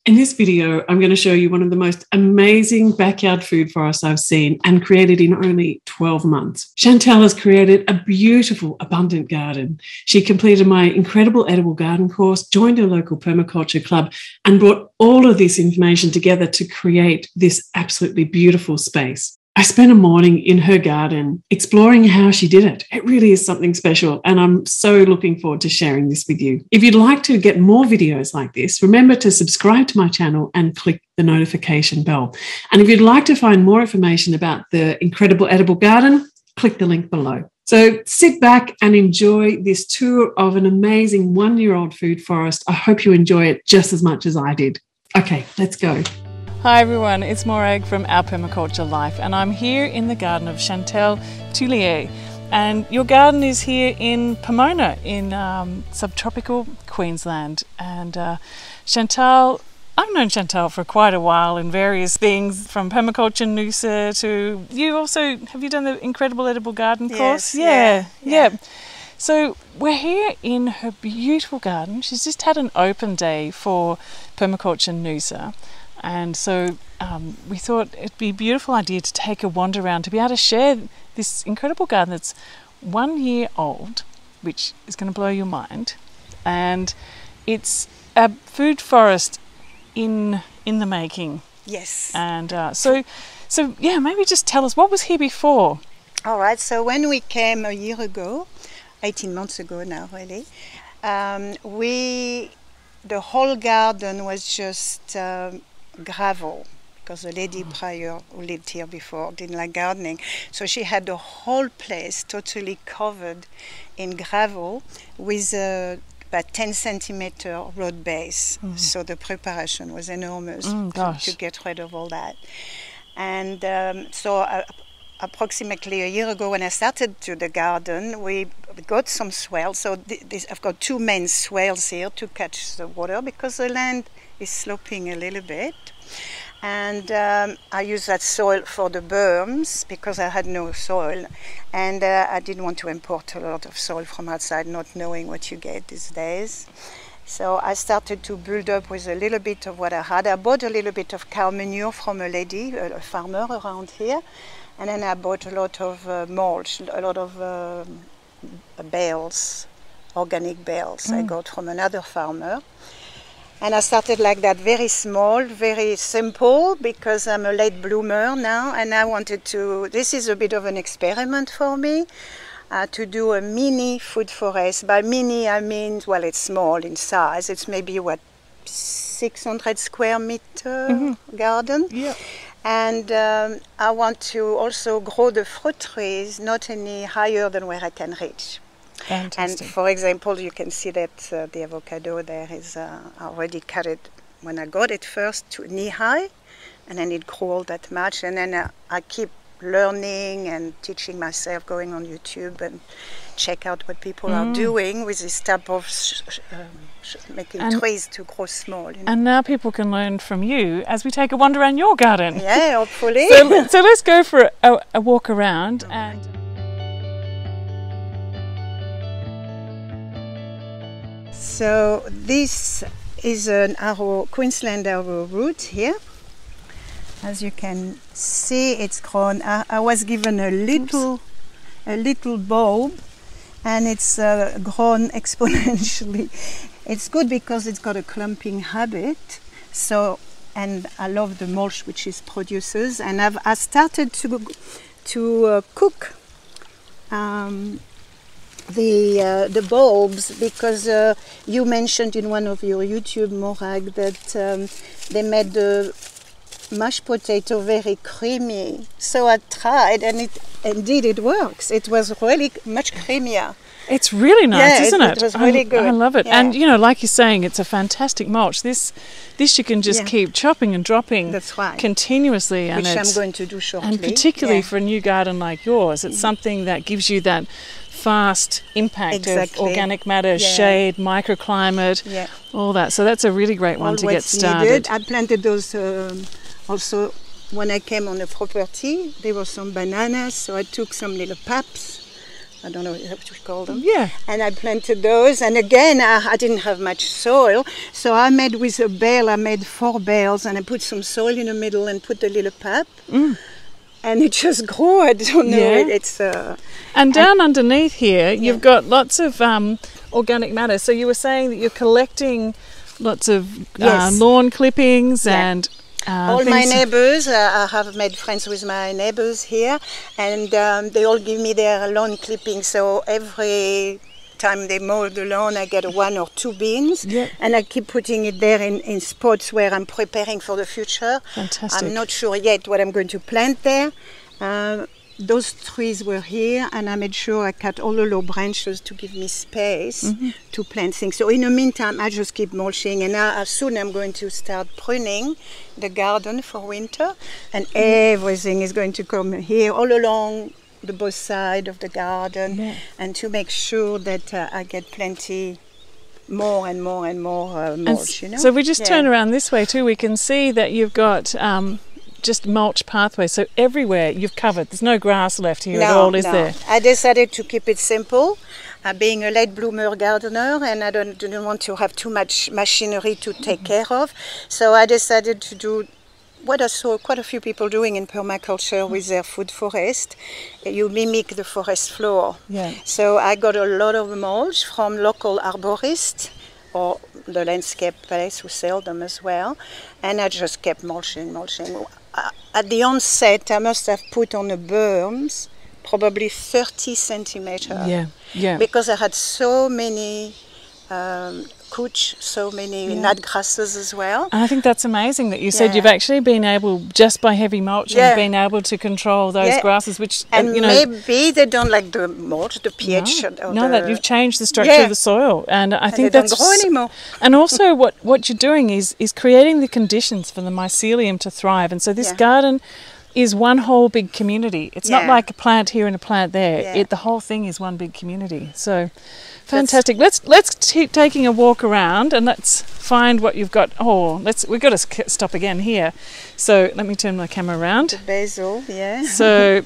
In this video, I'm going to show you one of the most amazing backyard food forests I've seen and created in only 12 months. Chantal has created a beautiful, abundant garden. She completed my incredible edible garden course, joined a local permaculture club, and brought all of this information together to create this absolutely beautiful space. I spent a morning in her garden exploring how she did it. It really is something special, and I'm so looking forward to sharing this with you. If you'd like to get more videos like this, remember to subscribe to my channel and click the notification bell. And if you'd like to find more information about the incredible edible garden, click the link below. So sit back and enjoy this tour of an amazing one-year-old food forest. I hope you enjoy it just as much as I did. Okay, let's go. Hi everyone, it's Morag from Our Permaculture Life, and I'm here in the garden of Chantal Tullier. And your garden is here in Pomona in Subtropical Queensland. And Chantal, I've known Chantal for quite a while in various things, from permaculture, Noosa to you also, have you done the incredible edible garden course? Yes, Yeah. So we're here in her beautiful garden. She's just had an open day for permaculture Noosa. And so we thought it'd be a beautiful idea to take a wander around, to be able to share this incredible garden that's 1 year old, which is going to blow your mind. And it's a food forest in the making. Yes. And so yeah, maybe just tell us, what was here before? All right, so when we came a year ago, 18 months ago now really, the whole garden was just gravel, because the lady prior who lived here before didn't like gardening, so she had the whole place totally covered in gravel with about 10 centimeter road base. So the preparation was enormous to get rid of all that. And approximately a year ago, when I started to the garden, we got some swales. So I've got two main swales here to catch the water, because the land is sloping a little bit. And I use that soil for the berms, because I had no soil. And I didn't want to import a lot of soil from outside, not knowing what you get these days. So I started to build up with a little bit of what I had. I bought a little bit of cow manure from a lady, a farmer around here. And then I bought a lot of mulch, a lot of bales, organic bales I got from another farmer. And I started like that, very small, very simple, because I'm a late bloomer now, and I wanted to, this is a bit of an experiment for me, to do a mini food forest. By mini I mean, well, it's small in size. It's maybe, 600 square meter garden. Yeah. And I want to also grow the fruit trees not any higher than where I can reach. Fantastic. And for example, you can see that the avocado there is, I already cut it when I got it first to knee high, and then it grew all that much. And then I keep learning and teaching myself, going on YouTube and check out what people are doing with this type of making trees to grow small. You know? And now people can learn from you as we take a wander around your garden. Yeah, hopefully. So let's go for a walk around. And so this is an Queensland arrowroot here. As you can see, it's grown. I was given a little bulb, and it's grown exponentially. It's good because it's got a clumping habit. So, and I love the mulch which it produces. And I started to cook the bulbs, because you mentioned in one of your YouTube, Morag, that they made the mashed potato very creamy. So I tried, and indeed it works. It was really much creamier. It's really nice, isn't it? It was really good. I love it. Yeah. And, you know, like you're saying, it's a fantastic mulch. This you can just keep chopping and dropping continuously. Which I'm going to do shortly. And particularly for a new garden like yours, it's something that gives you that fast impact of organic matter, shade, microclimate, all that. So that's a really great one to get started. I planted those also when I came on the property. There were some bananas, so I took some little paps I don't know what we call them. Yeah. And I planted those. And again, I didn't have much soil. So I made with a bale, I made 4 bales and I put some soil in the middle and put a little pap. And it just grew. I don't know. Yeah. And down underneath here, you've got lots of organic matter. So you were saying that you're collecting lots of lawn clippings and all my neighbors, I have made friends with my neighbors here, and they all give me their lawn clippings. So every time they mow the lawn, I get 1 or 2 bins, and I keep putting it there in spots where I'm preparing for the future. Fantastic. I'm not sure yet what I'm going to plant there. Those trees were here, and I made sure I cut all the low branches to give me space to plant things. So in the meantime, I just keep mulching, and now soon I'm going to start pruning the garden for winter, and everything is going to come here all along the both sides of the garden, and to make sure that I get plenty more and more and more mulch. You know? So if we just turn around this way too, we can see that you've got just mulch pathways. So everywhere you've covered. There's no grass left here at all, is there? I decided to keep it simple. Being a late bloomer gardener, and I didn't want to have too much machinery to take care of. So I decided to do what I saw quite a few people doing in permaculture with their food forest. You mimic the forest floor. Yeah. So I got a lot of mulch from local arborists or the landscape place who sell them as well. And I just kept mulching. At the onset, I must have put on the berms probably 30 centimeters. Because I had so many couch, so many nut grasses as well. And I think that's amazing that you said you've actually been able, just by heavy mulching, been able to control those grasses, which, and you know, maybe they don't like the mulch, the pH. That you've changed the structure of the soil, and I think that's don't grow anymore. And also, what you're doing is creating the conditions for the mycelium to thrive. And so this garden is one whole big community. It's not like a plant here and a plant there. The whole thing is one big community. So fantastic. Let's keep taking a walk around and let's find what you've got. We've got to stop again here. So let me turn my camera around. The basil, So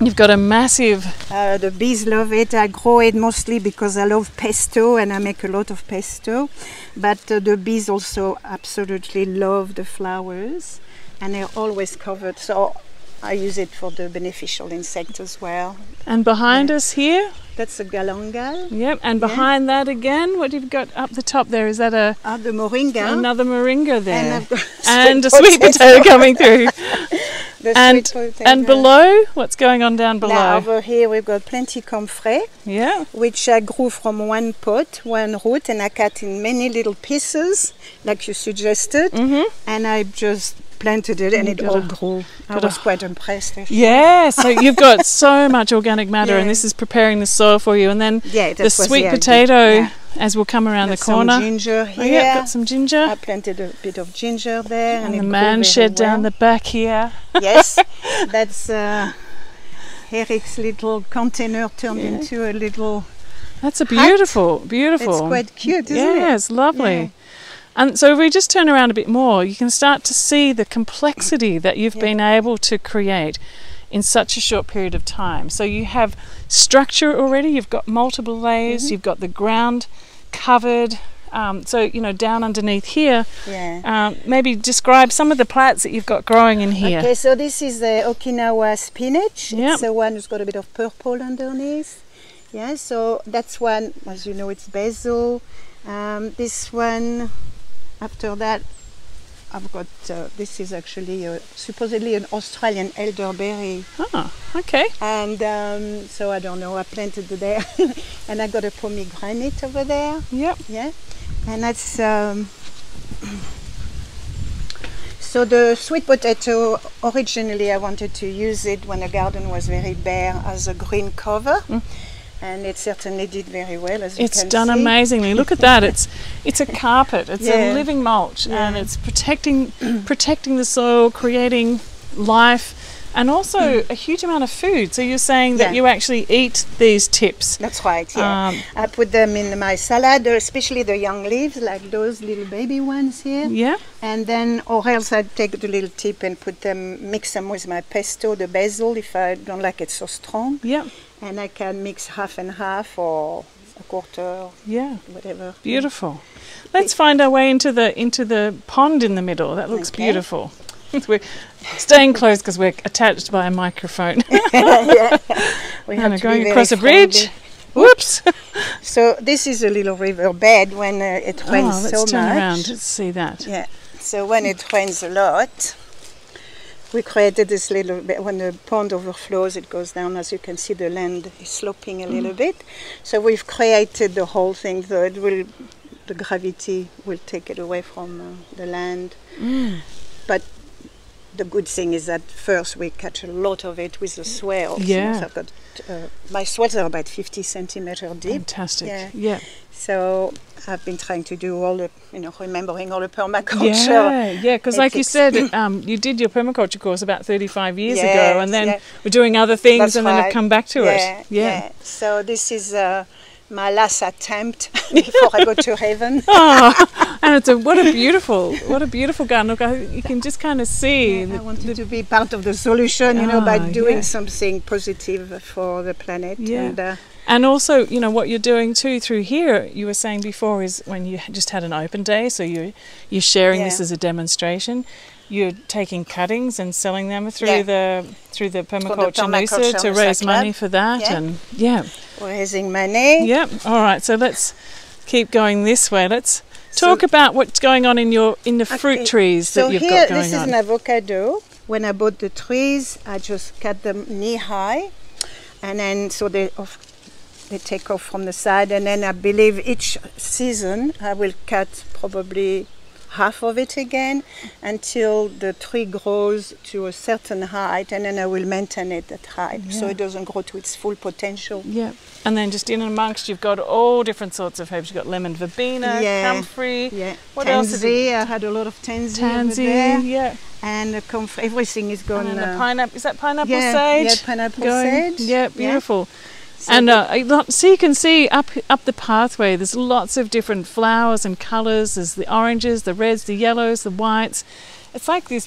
you've got a massive... the bees love it. I grow it mostly because I love pesto and I make a lot of pesto. But the bees also absolutely love the flowers. And they're always covered, so I use it for the beneficial insect as well. And behind us here? That's a galangal. Yep, and behind that again, what have you got up the top there? Is that the moringa. Another moringa there. And a sweet potato coming through. And below, what's going on down below? Now over here we've got plenty comfrey, which I grew from one pot, one root, and I cut in many little pieces, like you suggested, and I just planted it and it all grew. I was quite impressed. Actually. Yeah, so you've got so much organic matter, and this is preparing the soil for you. And then the sweet potato, as we'll come around the corner. Some ginger here. Got some ginger. I planted a bit of ginger there. And the man shed down the back here. Yes, that's Eric's little container turned into a little That's a beautiful, beautiful. It's quite cute, isn't it? Yeah, it's lovely. Yeah. And so if we just turn around a bit more, you can start to see the complexity that you've been able to create in such a short period of time. So you have structure already, you've got multiple layers, you've got the ground covered. So, you know, down underneath here, maybe describe some of the plants that you've got growing in here. Okay, so this is the Okinawa spinach. It's the one who's got a bit of purple underneath. Yeah, so that's one, as you know, it's basil. This one, after that, I've got, this is actually supposedly an Australian elderberry. Oh, okay. And so I don't know, I planted it there. And I got a pomegranate over there. Yep. Yeah. And that's, so the sweet potato, originally I wanted to use it when the garden was very bare as a green cover. And it certainly did very well, as you can see. It's done amazingly. Look at that. It's a carpet. It's a living mulch, and it's protecting the soil, creating life. And also a huge amount of food. So you're saying that you actually eat these tips. That's right, yeah. I put them in my salad, especially the young leaves, like those little baby ones here. Yeah. And then, or else I take the little tip and mix them with my pesto, the basil, if I don't like it so strong. Yeah. And I can mix half and half or a quarter, whatever. Beautiful. Let's find our way into the pond in the middle. That looks beautiful. We're staying close because we're attached by a microphone. We have to going across a bridge. Whoops! So this is a little river bed when it rains so much. Let's turn around. Let's see that. Yeah. So when it rains a lot, we created this little bit. When the pond overflows, it goes down. As you can see, the land is sloping a little bit. So we've created the whole thing, so the gravity will take it away from the land. But the good thing is that first we catch a lot of it with the swales. Yeah. So I've got, my swales are about 50 centimeter deep. Fantastic. Yeah. So I've been trying to do all the, remembering all the permaculture. Yeah, because like you said, you did your permaculture course about 35 years ago, and then we're doing other things. That's and then have come back to it. Yeah. So this is my last attempt before I go to heaven. And what a beautiful garden. Look, you can just kind of see. I wanted to be part of the solution, by doing something positive for the planet. Yeah. And also, what you're doing too through here, you were saying before, is when you just had an open day, so you're sharing this as a demonstration. You're taking cuttings and selling them through the Permaculture Noosa to raise money for that, and raising money. Yeah. All right. So let's keep going this way. Let's talk about what's going on in the fruit trees that you've got going on. So here, this is an avocado. When I bought the trees, I just cut them knee high, and then so they take off from the side, and then I believe each season I will cut probably half of it again until the tree grows to a certain height, and then I will maintain it at height so it doesn't grow to its full potential. Yeah. And then just in amongst, you've got all different sorts of herbs. You've got lemon verbena, comfrey. Yeah. What tansy, I had a lot of tansy over there. Yeah. And everything is gone. And the pineapple, is that pineapple sage? Yeah, pineapple sage. Yeah, beautiful. Yeah. And so you can see up the pathway, there's lots of different flowers and colours. There's the oranges, the reds, the yellows, the whites. It's like this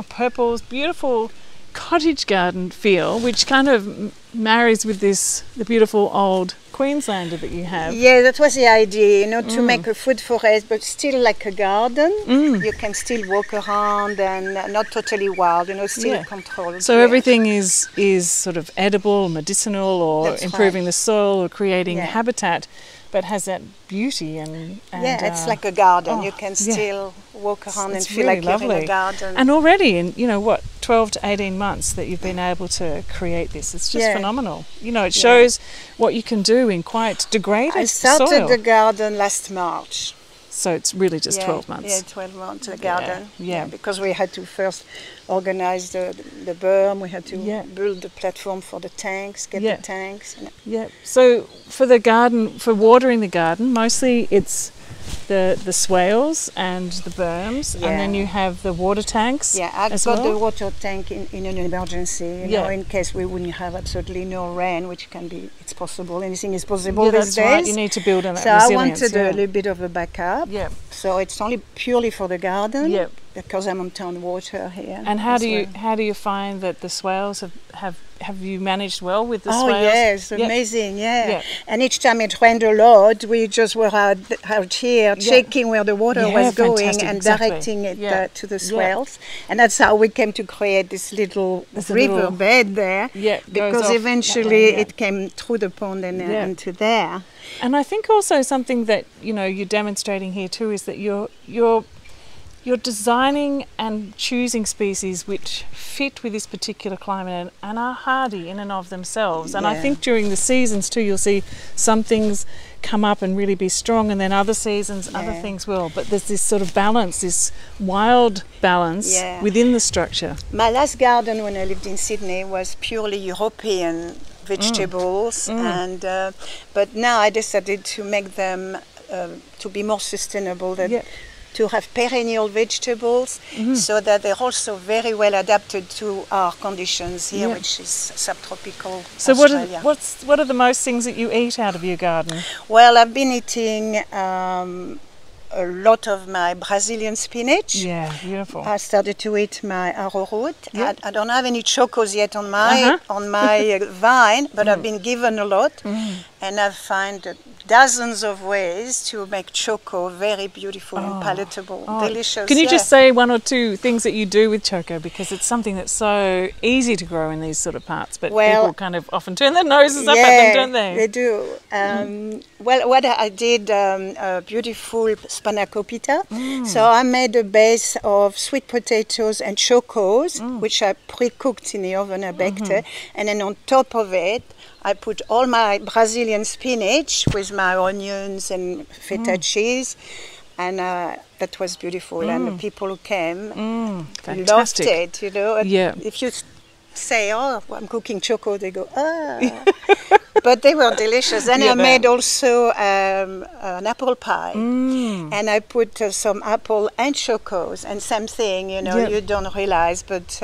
purples, beautiful cottage garden feel, which kind of marries with the beautiful old Queenslander that you have. Yeah, that was the idea, to make a food forest, but still like a garden. You can still walk around and not totally wild, still controlled. So everything is sort of edible, medicinal, or improving the soil, or creating habitat, but has that beauty and it's like a garden. You can still walk around and feel like you're in a garden. And already in 12 to 18 months that you've been able to create this, it's just phenomenal. It shows what you can do in quite degraded soil. I started the garden last March. So it's really just 12 months. Yeah, 12 months, the garden. Yeah, because we had to first organize the berm, we had to build the platform for the tanks, get the tanks. Yeah, so for the garden, for watering the garden, mostly it's the swales and the berms, and then you have the water tanks. Yeah, I've got the water tank in an emergency, in case we wouldn't have absolutely no rain, which can be, it's possible, anything is possible these days. Right. You need to build on that resilience. So I wanted a little bit of a backup. Yeah. So it's only purely for the garden. Yeah. Because I'm on town water here. And how do you find that the swales have you managed well with the swales? Oh yes, amazing, yeah. And each time it rained a lot, we just were out here checking where the water was going and directing it to the swales. And that's how we came to create this little river bed there. Yeah, because eventually it came through the pond and into there. And I think also something that you're demonstrating here too is that you're designing and choosing species which fit with this particular climate and are hardy in and of themselves. And I think during the seasons too, you'll see some things come up and really be strong, and then other seasons, other things will. But there's this sort of balance, this wild balance within the structure. My last garden when I lived in Sydney was purely European vegetables, and but now I decided to make them to be more sustainable. to have perennial vegetables, so that they're also very well adapted to our conditions here, which is subtropical So Australia. what are the most things that you eat out of your garden? Well, I've been eating a lot of my Brazilian spinach. Yeah, beautiful. I started to eat my arrowroot. Yep. I don't have any chocos yet on my vine, but I've been given a lot, and I've found dozens of ways to make choco very beautiful and palatable, delicious. Can you just say one or two things that you do with choco, because it's something that's so easy to grow in these sort of parts, but people kind of often turn their noses up at them, don't they? They do. Well, what I did, a beautiful spanakopita. So I made a base of sweet potatoes and chocos, which I pre-cooked in the oven. I baked it, and then on top of it, I put all my Brazilian spinach with my onions and feta cheese, and that was beautiful. And the people who came loved it, you know. If you say, oh, I'm cooking choco, they go, ah. But they were delicious. And I made also an apple pie. And I put some apple and chocos, and same thing, you know, you don't realize, but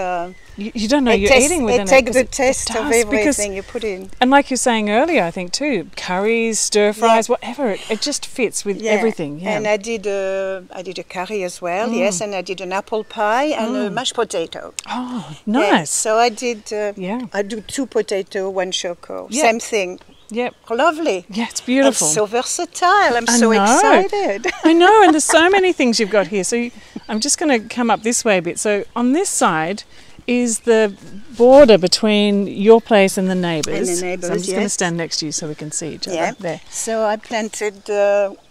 you don't know you're eating within it. It takes the taste of everything you put in. And like you're saying earlier, I think too, curries, stir fries, whatever, it just fits with everything. Yeah. And I did a curry as well, yes, and I did an apple pie and a mashed potato. Oh, nice. Yeah. So I did, I do 2 potato, 1 choco, same thing. Yep. Lovely. Yeah, it's beautiful. It's so versatile. I'm so excited. I know, and there's so many things you've got here. So I'm just going to come up this way a bit. So on this side is the border between your place and the neighbours. And the neighbours, so I'm just going to stand next to you so we can see each other there. So I planted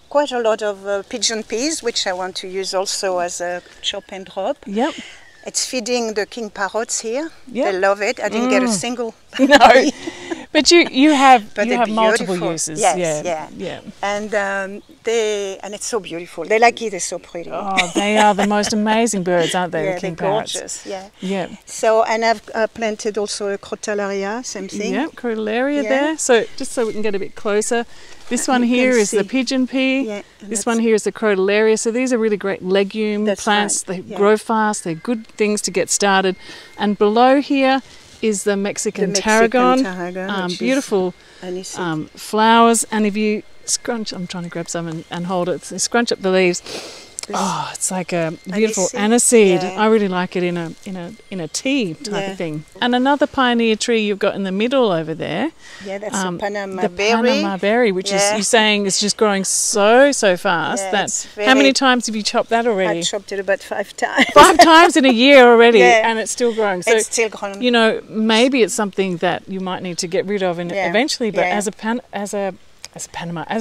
quite a lot of pigeon peas, which I want to use also as a chop and drop. Yep. It's feeding the king parrots here. Yep. They love it. I didn't get a single. No. But you have multiple uses. Yes, yeah. And it's so beautiful. They like it. They're so pretty. Oh, they are the most amazing birds, aren't they? The king they're parrots. gorgeous. Yeah. Yeah. So, and I've planted also a Crotalaria, same thing. Yeah, Crotalaria there. So just so we can get a bit closer, this one here is the pigeon pea. Yeah, this one here is the Crotalaria. So these are really great legume plants. Right. They grow fast. They're good things to get started. And below here is the Mexicon Tarragon, beautiful flowers. And if you scrunch, I'm trying to grab some and hold it, so scrunch up the leaves. Oh, it's like a beautiful aniseed. Yeah. I really like it in a tea type of thing. And another pioneer tree you've got in the middle over there. Yeah, that's the Panama the berry. Panama berry, which is you're saying is just growing so fast. That how many times have you chopped that already? I chopped it about 5 times. 5 times in a year already, and it's still growing. So it's still growing. You know, maybe it's something that you might need to get rid of eventually. But as a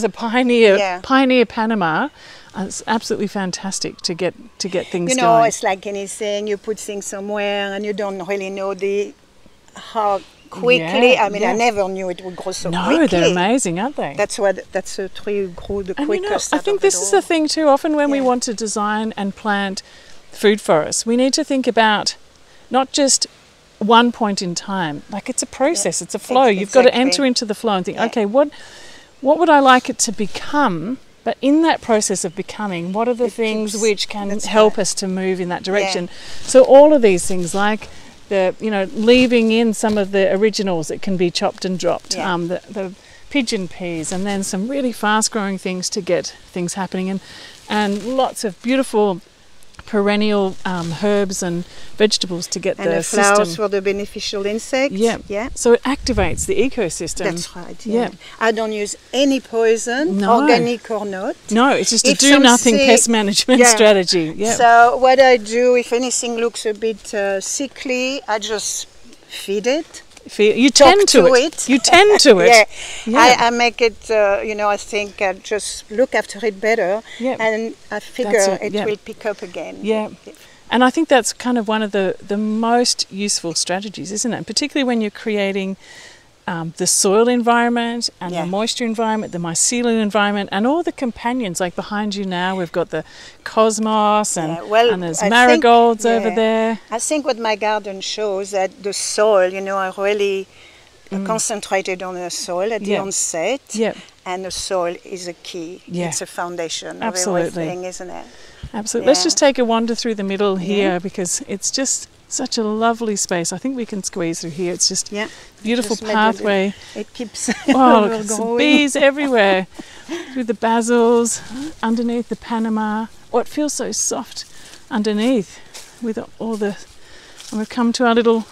pioneer Panama. It's absolutely fantastic to get things going. You know, it's like anything. You put things somewhere and you don't really know how quickly. I mean, I never knew it would grow so quickly. No, they're amazing, aren't they? That's a tree grew the quickest. I think this is the thing too. Often when we want to design and plant food forests, we need to think about not just one point in time. Like it's a process, it's a flow. You've got to enter into the flow and think, okay, what would I like it to become? But in that process of becoming, what are the things which can help us to move in that direction? So all of these things, like leaving in some of the originals that can be chopped and dropped, the pigeon peas, and then some really fast-growing things to get things happening, and lots of beautiful perennial herbs and vegetables to get the flowers system. for the beneficial insects. Yeah. So it activates the ecosystem. That's right. Yeah. I don't use any poison, organic or not. No, it's just a do-nothing pest management strategy. Yeah. So what I do, if anything looks a bit sickly, I just feed it. You tend to it. You tend to it. I make it, I think I just look after it better, and I figure it will pick up again. Yeah. And I think that's kind of one of the most useful strategies, isn't it? Particularly when you're creating the soil environment and the moisture environment, the mycelial environment, and all the companions. Like behind you now, we've got the cosmos and there's marigolds over there. I think what my garden shows that the soil, I really concentrated on the soil at the onset, and the soil is a key. It's a foundation of everything, isn't it? Absolutely. Let's just take a wander through the middle here because it's just such a lovely space. I think we can squeeze through here. It's just beautiful just pathway. It keeps look, some bees everywhere. Through the basils, underneath the Panama. Oh, it feels so soft underneath with all the... And we've come to our little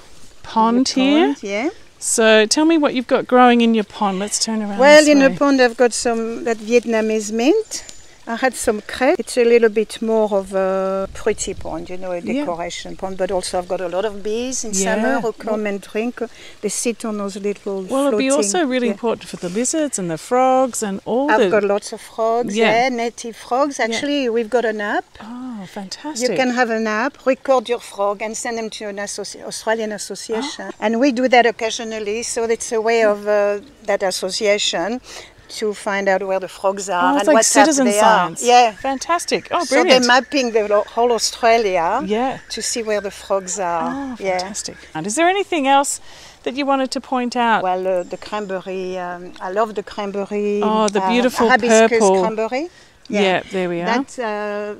pond here. Yeah. So tell me what you've got growing in your pond. Let's turn around. Well, in the pond I've got some that Vietnamese mint. I had some crepe. It's a little bit more of a pretty pond, you know, a decoration pond. But also I've got a lot of bees in summer who come and drink. They sit on those little Well, it'll be also really important for the lizards and the frogs and all I've got lots of frogs, native frogs. Actually, we've got an app. Oh, fantastic. You can have an app, record your frog and send them to an Australian association. And we do that occasionally, so it's a way of that association to find out where the frogs are and like what citizen they science. are. Yeah. Fantastic. Oh, brilliant. So they're mapping the whole Australia to see where the frogs are. Oh, fantastic. And is there anything else that you wanted to point out? Well, the cranberry, I love the cranberry. Oh, the beautiful hibiscus purple. Cranberry. Yeah, there we are. That,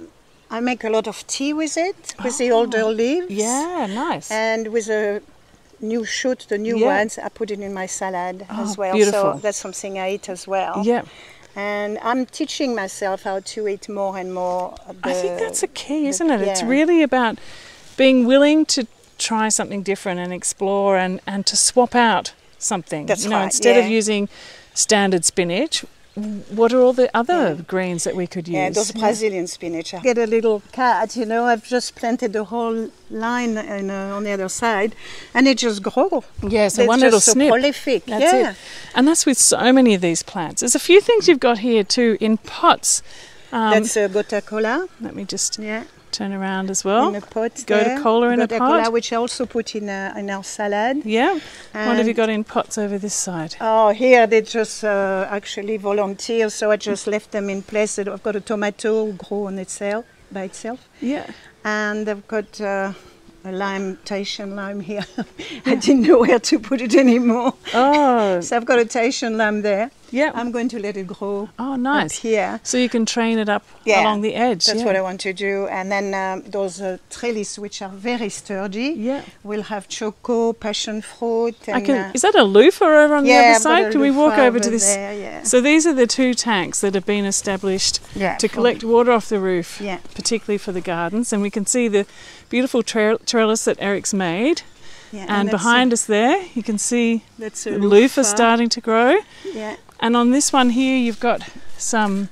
I make a lot of tea with it, with the older leaves. Yeah, nice. And with a new shoot, the new ones, I put it in my salad as well. Beautiful. So that's something I eat as well. Yeah. And I'm teaching myself how to eat more and more. I think that's a key, isn't it? It's really about being willing to try something different and explore and to swap out something. That's right. Instead of using standard spinach, what are all the other greens that we could use? Yeah, those Brazilian spinach. I get a little cat, you know, I've just planted the whole line on the other side and it just grows. Yeah, so one little snip. So prolific. That's it. And that's with so many of these plants. There's a few things you've got here too in pots. That's Gota Kola. Let me just turn around as well. In a pot. Gota Kola in a pot. Kola, which I also put in our salad. Yeah. And what have you got in pots over this side? Oh, here they just actually volunteer, so I just left them in place. I've got a tomato grow on itself by itself. Yeah. And I've got a lime, Tahitian lime here. I didn't know where to put it anymore. Oh. So I've got a Tahitian lime there. Yeah. I'm going to let it grow. Oh, nice. Up here. So you can train it up along the edge. That's what I want to do. And then those trellis, which are very sturdy, will have choco, passion fruit. And, is that a loofah over on the other side? Can we walk over to this? There, So these are the two tanks that have been established to collect water off the roof, particularly for the gardens. And we can see the beautiful trellis that Eric's made. Yeah, and behind us there, you can see the loofah starting to grow. Yeah. And on this one here, you've got some...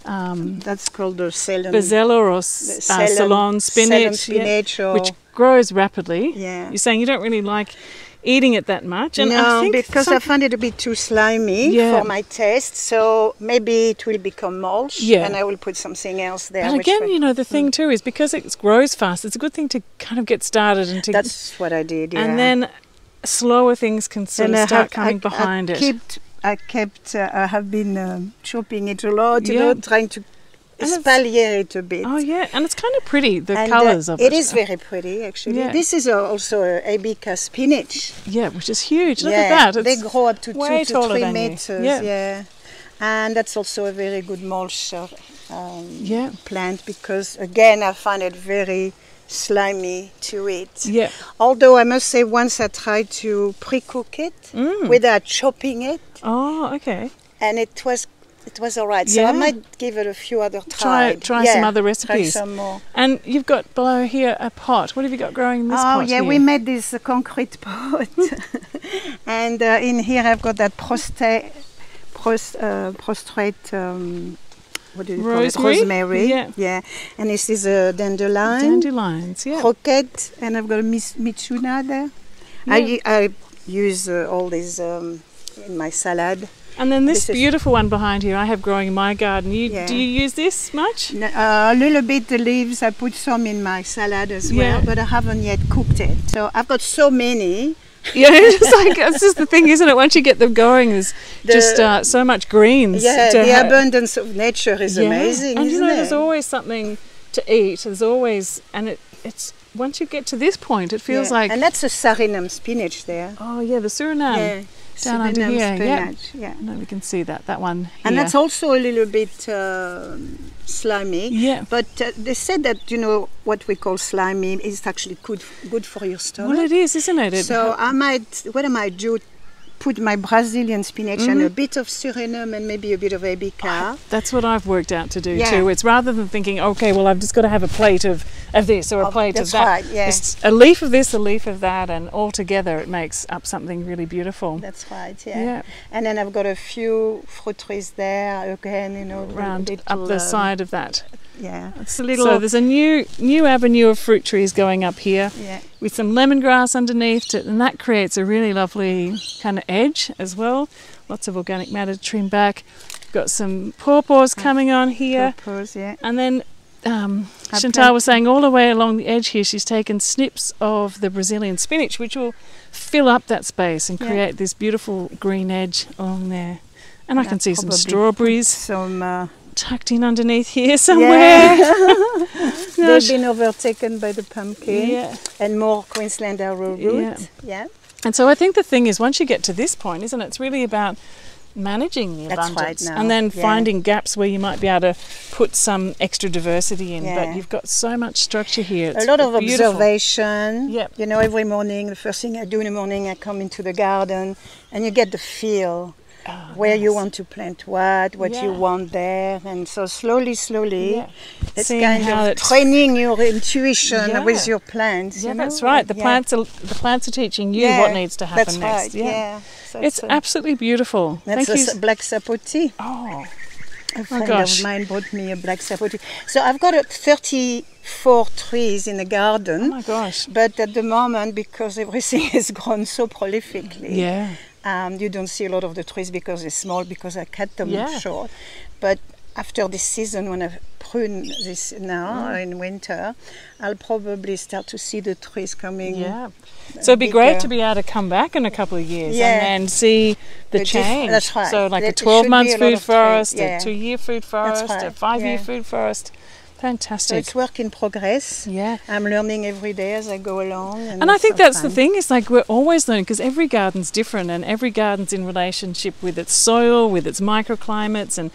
that's called the Ceylon. Basil or Ceylon spinach, which grows rapidly. Yeah. You're saying you don't really like eating it that much. And no, I think because I find it a bit too slimy for my taste. So maybe it will become mulch and I will put something else there. But again, you know, the thing too is because it grows fast, it's a good thing to kind of get started. And that's what I did, And then slower things can sort of start coming behind it. I have been chopping it a lot, you know, trying to espalier it a bit. Oh, yeah, and it's kind of pretty, the colours of it. It is very pretty, actually. Yeah. This is also a Arabica spinach. Yeah, which is huge. Look at that. They grow up to 2 to 3 meters. Yeah. And that's also a very good mulch plant because, again, I find it very slimy to eat. Yeah. Although I must say once I tried to pre-cook it without chopping it. Oh, okay. And it was all right. So I might give it a few other tries. Try some other recipes. Try some more. And you've got below here a pot. What have you got growing in this pot? Oh, yeah, we made this concrete pot. And in here I've got that prostrate, what do you call it? Rosemary. Yeah. And this is a dandelion. Dandelions, Croquette. And I've got a mizuna there. Yeah. I use all these in my salad. And then this beautiful one behind here I have growing in my garden. Do you use this much? A little bit, the leaves. I put some in my salad as well, but I haven't yet cooked it. So I've got so many. Yeah, it's just the thing, isn't it? Once you get them going, there's just so much greens. Yeah, the abundance of nature is amazing, and isn't it? There's always something to eat. There's always, and it's once you get to this point, it feels like... And that's a Suriname spinach there. Oh, yeah, the Suriname. Down under Suriname here, spinach, yeah. No, we can see that one here. And that's also a little bit slimy. Yeah. But they said that, you know, what we call slimy is actually good for your stomach. Well, it is, isn't it? So I might do, put my Brazilian spinach and a bit of Suriname and maybe a bit of Arabica. That's what I've worked out to do too. It's rather than thinking, okay, well, I've just got to have a plate of this or a plate of that. Right, yeah. It's a leaf of this, a leaf of that, and all together it makes up something really beautiful. That's right, yeah. And then I've got a few fruit trees there again, you know, around up the side of that. Yeah. It's a little. So there's a new avenue of fruit trees going up here with some lemongrass underneath it, and that creates a really lovely kind of edge as well. Lots of organic matter to trim back. Got some pawpaws coming on here. Pawpaws, yeah. And then Chantal was saying all the way along the edge here she's taken snips of the Brazilian spinach, which will fill up that space and create this beautiful green edge along there. And I can see some strawberries. Some tucked in underneath here somewhere. Yeah. They've been overtaken by the pumpkin and more Queensland arrowroot. Yeah. And so I think the thing is, once you get to this point, isn't it? It's really about managing the abundance and then finding gaps where you might be able to put some extra diversity in. But you've got so much structure here. It's a lot of beautiful. Observation. You know, every morning, the first thing I do in the morning, I come into the garden and you get the feel. Where you want to plant what you want there, and so slowly, it's kind of training your intuition with your plants. Yeah, you know? That's right. The plants are teaching you what needs to happen that's next. Right. Yeah, so it's absolutely beautiful. That's a black sapoti. Oh, a friend of mine bought me a black sapoti. So I've got 34 trees in the garden. Oh my gosh! But at the moment, because everything has grown so prolifically, you don't see a lot of the trees because they're small, because I cut them short. But after this season, when I prune this now in winter, I'll probably start to see the trees coming. Yeah. So it'd be great to be able to come back in a couple of years and see the change. That's right. So like a 12-month food forest, a 2-year food forest, a 5-year food forest. Fantastic. So it's work in progress. Yeah. I'm learning every day as I go along. And I think that's the thing, is like we're always learning, because every garden's different and every garden's in relationship with its soil, with its microclimates, and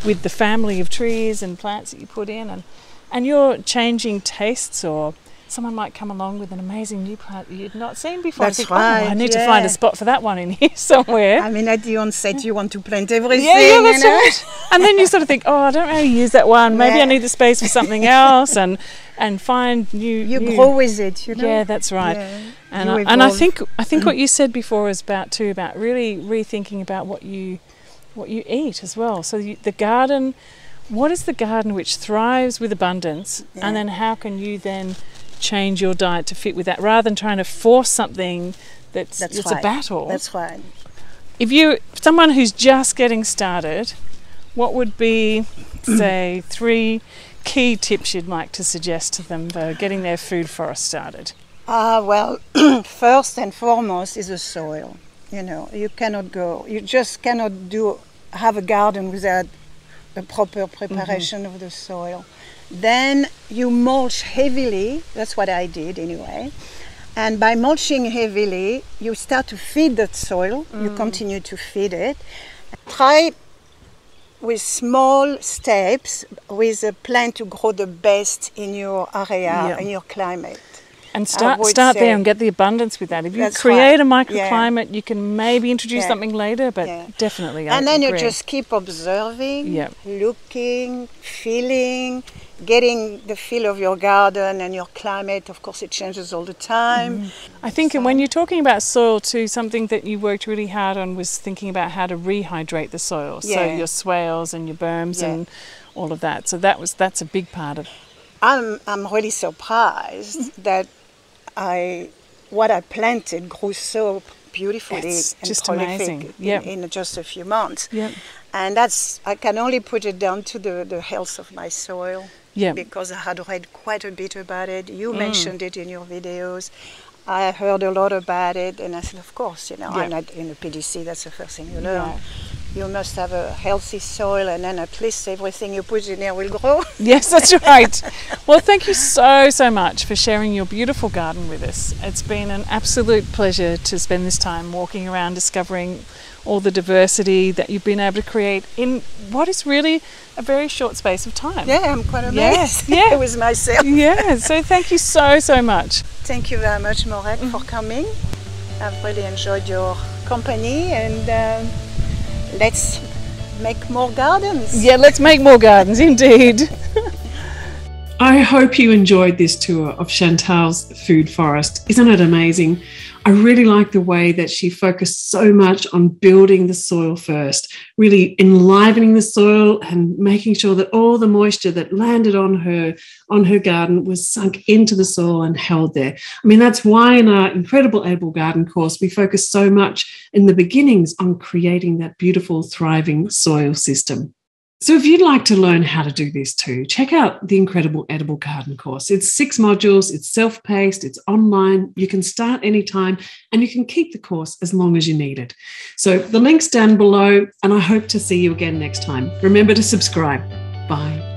with the family of trees and plants that you put in. And you're changing tastes, or someone might come along with an amazing new plant that you'd not seen before. That's right. I need to find a spot for that one in here somewhere. I mean, at the onset, you want to plant everything. Yeah, that's right. And then you sort of think, I don't really use that one. Maybe I need the space for something else, and find new. You grow with it, you know. Yeah, that's right. Yeah. And I think what you said before is about really rethinking about what you eat as well. So the garden. What is the garden which thrives with abundance, and then how can you then change your diet to fit with that, rather than trying to force something that's a battle? That's right. If someone who's just getting started, what would be, say, 3 key tips you'd like to suggest to them for getting their food forest started? Well, first and foremost is the soil. You know, you just cannot have a garden without a proper preparation of the soil. Then you mulch heavily. That's what I did anyway. And by mulching heavily, you start to feed that soil. You continue to feed it. Try with small steps with a plan to grow the best in your area, in your climate. And start there and get the abundance with that. If you create a microclimate, you can maybe introduce something later, but definitely. And then you just keep observing, looking, feeling, getting the feel of your garden and your climate. Of course, it changes all the time. I think when you're talking about soil too, something that you worked really hard on was thinking about how to rehydrate the soil. So your swales and your berms and all of that. So that's a big part of it. I'm really surprised that what I planted grew so beautifully and just prolific in just a few months. And I can only put it down to the health of my soil, because I had read quite a bit about it. You mentioned it in your videos. I heard a lot about it, and I said, of course, I'm not in the PDC, that's the first thing you learn. you must have a healthy soil, and then at least everything you put in there will grow. Yes, that's right. Well, thank you so much for sharing your beautiful garden with us. It's been an absolute pleasure to spend this time walking around discovering all the diversity that you've been able to create in what is really a very short space of time. Yeah, I'm quite amazed. Yeah. With myself. Yeah, so thank you so much. Thank you very much, Morag, for coming. I've really enjoyed your company, and let's make more gardens. Yeah, let's make more gardens, indeed. I hope you enjoyed this tour of Chantal's food forest. Isn't it amazing? I really like the way that she focused so much on building the soil first, really enlivening the soil and making sure that all the moisture that landed on her garden was sunk into the soil and held there. I mean, that's why in our Incredible Edible Garden course, we focus so much in the beginnings on creating that beautiful, thriving soil system. So if you'd like to learn how to do this too, check out the Incredible Edible Garden course. It's 6 modules, it's self-paced, it's online, you can start anytime, and you can keep the course as long as you need it. So the link's down below, and I hope to see you again next time. Remember to subscribe. Bye.